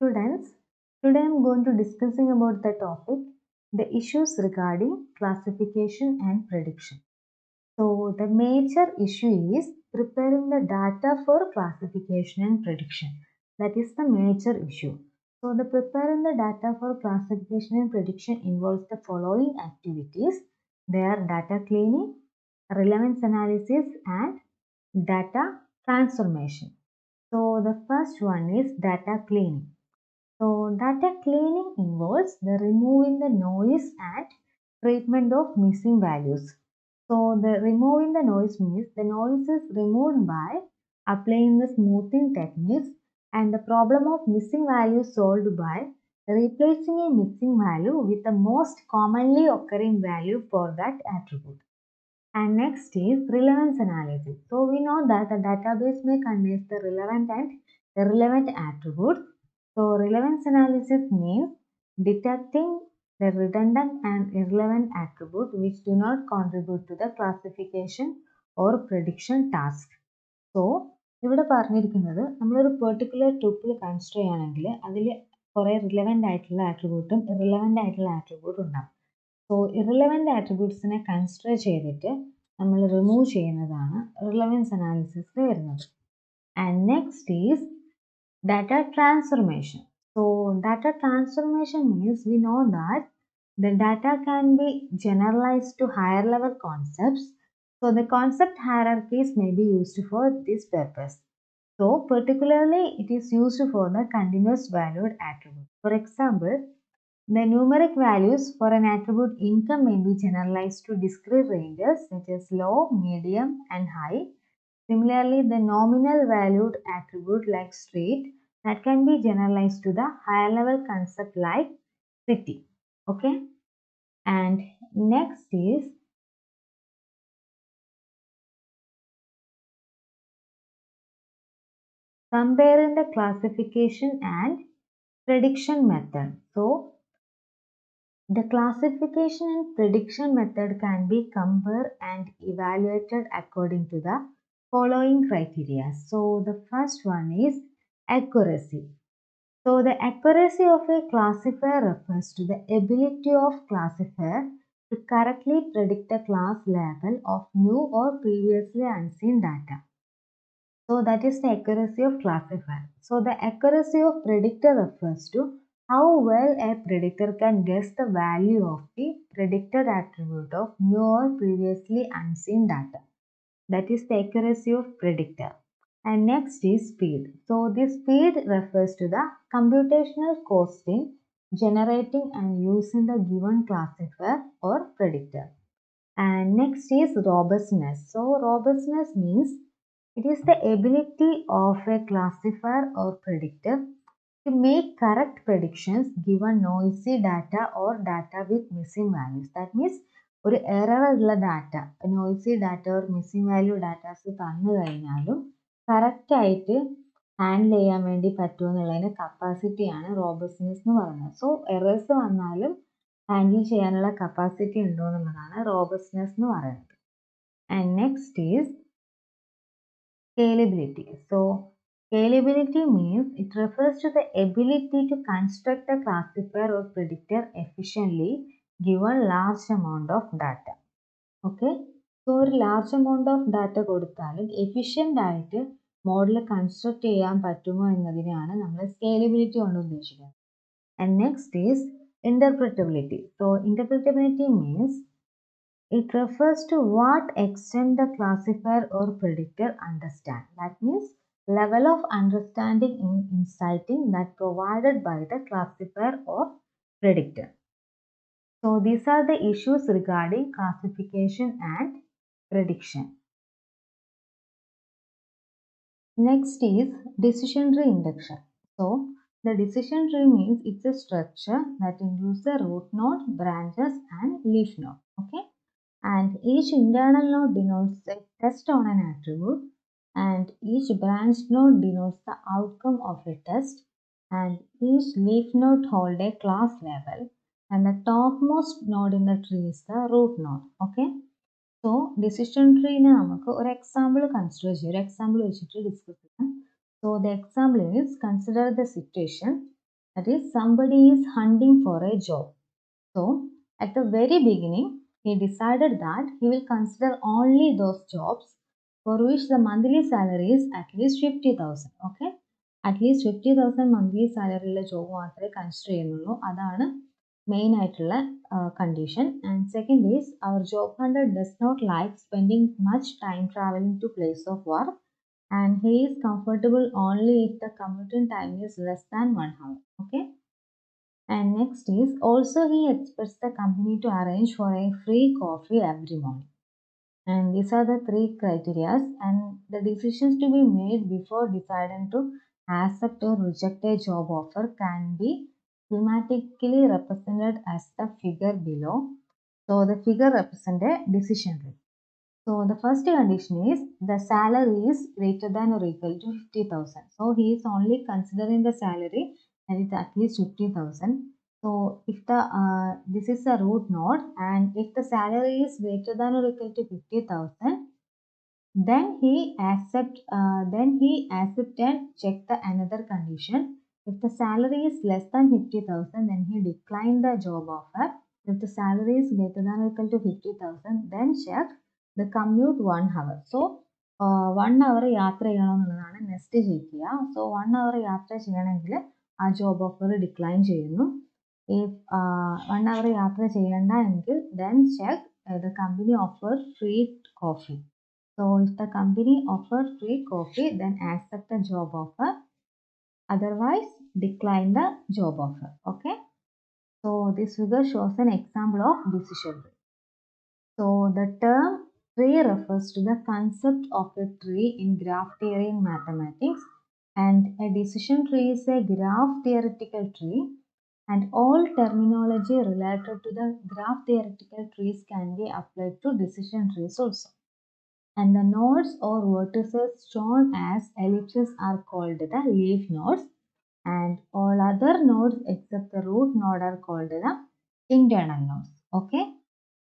Students, today I am going to discussing about the topic, the issues regarding classification and prediction. So the major issue is preparing the data for classification and prediction. That is the major issue. So the preparing the data for classification and prediction involves the following activities. They are data cleaning, relevance analysis and data transformation. So the first one is data cleaning. So data cleaning involves the removing the noise and treatment of missing values. So the removing the noise means the noise is removed by applying the smoothing techniques, and the problem of missing value solved by replacing a missing value with the most commonly occurring value for that attribute. And next is relevance analysis. So we know that the database may contain the relevant and irrelevant attributes. So relevance analysis means detecting the redundant and irrelevant attributes which do not contribute to the classification or prediction task. So ഇവിടെ പറഞ്ഞിരിക്കുന്നത് നമ്മളൊരു particular tuple consider ചെയ്യുകയാണെങ്കിൽ അതിൽ കുറേ relevant ആയിട്ടുള്ള ആട്രിബ്യൂട്ടും irrelevant ആയിട്ടുള്ള ആട്രിബ്യൂട്ടും ഉണ്ടാകും. So irrelevant ആട്രിബ്യൂട്ട്സിനെ consider ചെയ്തിട്ട് നമ്മൾ റിമൂവ് ചെയ്യുന്നതാണ് റിലവൻസ് അനാലിസിസിൽ വരുന്നത്. And next is data transformation. So data transformation means we know that the data can be generalized to higher level concepts. So the concept hierarchies may be used for this purpose. So particularly it is used for the continuous valued attribute. For example, the numeric values for an attribute income may be generalized to discrete ranges such as low, medium and high. Similarly, the nominal valued attribute like street that can be generalized to the higher level concept like city. Okay. And next is comparing the classification and prediction method. So the classification and prediction method can be compared and evaluated according to the following criteria. So the first one is accuracy. So the accuracy of a classifier refers to the ability of classifier to correctly predict a class level of new or previously unseen data. So that is the accuracy of classifier. So the accuracy of predictor refers to how well a predictor can guess the value of the predicted attribute of new or previously unseen data. That is the accuracy of predictor. And next is speed. So this speed refers to the computational cost in generating and using the given classifier or predictor. And next is robustness. So robustness means it is the ability of a classifier or predictor to make correct predictions given noisy data or data with missing values. That means ഒരു error ഉള്ള data, noisy data or missing value datas തന്നു കഴിഞ്ഞാലും കറക്റ്റായിട്ട് handle ചെയ്യാൻ വേണ്ടി പറ്റുമെന്നുള്ളതിൻ്റെ കപ്പാസിറ്റിയാണ് റോബസ്റ്റ്നെസ് എന്ന് പറയുന്നത്. So errors വന്നാലും ഹാൻഡിൽ ചെയ്യാനുള്ള കപ്പാസിറ്റി ഉണ്ടോ എന്നുള്ളതാണ് റോബസ്റ്റ്നെസ് എന്ന് പറയുന്നത്. And next is scalability. So scalability means it refers to the ability to construct a classifier or predictor efficiently given large amount of data. Okay. So ഒരു large amount of data കൊടുത്താലും efficient ആയിട്ട് model construct ചെയ്യാൻ പറ്റുമോ എന്നതിനെയാണ് നമ്മൾ scalability കൊണ്ട് ഉദ്ദേശിക്കുന്നത്. And next is interpretability. So interpretability means it refers to what extent the classifier or predictor understand. That means level of understanding in inciting that provided by the classifier or predictor. So these are the issues regarding classification and prediction. Next is decision tree induction. So the decision tree means it's a structure that includes the root node, branches and leaf node. Okay. And each internal node denotes a test on an attribute, and each branch node denotes the outcome of a test, and each leaf node holds a class label, and the topmost node in the tree is the root node. Okay. So decision tree ne namakku or example consider cheyu, example vechittu discuss cheyyam. So the example is, consider the situation That is, somebody is hunting for a job. So, at the very beginning, he decided that he will consider only those jobs for which the monthly salary is at least 50,000. Okay? At least 50,000 monthly salary ഉള്ള job മാത്രമേ consider ചെയ്യുന്നുള്ളൂ. അതാണ് main ആയിട്ടുള്ള condition. And second is, our job hunter does not like spending much time traveling to place of work, and he is comfortable only if the commuting time is less than 1 hour. Okay? And next is, also he expects the company to arrange for a free coffee every morning. And these are the three criteria, and the decisions to be made before deciding to accept or reject a job offer can be schematically represented as the figure below. So the figure represents a decision tree. So the first condition is the salary is greater than or equal to 50,000. So he is only considering the salary and it's at least 50,000. So if the this is a root node, and if the salary is greater than or equal to 50,000, then he accept and check the another condition. If the salary is less than 50,000, then he decline the job offer. If the salary is greater than or equal to 50,000, then check the commute 1 hour. So 1 hour യാത്ര ചെയ്യണമെന്നുള്ളതാണ് next ചെയ്യുക. So 1 hour യാത്ര ചെയ്യണമെങ്കിൽ ആ job offer decline ചെയ്യുന്നു. If 1 hour യാത്ര ചെയ്യണ്ട എങ്കിൽ then check the company offer free coffee. So if the company offers free coffee, then accept the job offer. Otherwise, decline the job offer. Okay. So this figure shows an example of decision tree. So the term tree refers to the concept of a tree in graph theory in mathematics, and a decision tree is a graph theoretical tree, and all terminology related to the graph theoretical trees can be applied to decision trees also. And the nodes or vertices shown as ellipses are called the leaf nodes, and all other nodes except the root node are called the internal nodes. Okay.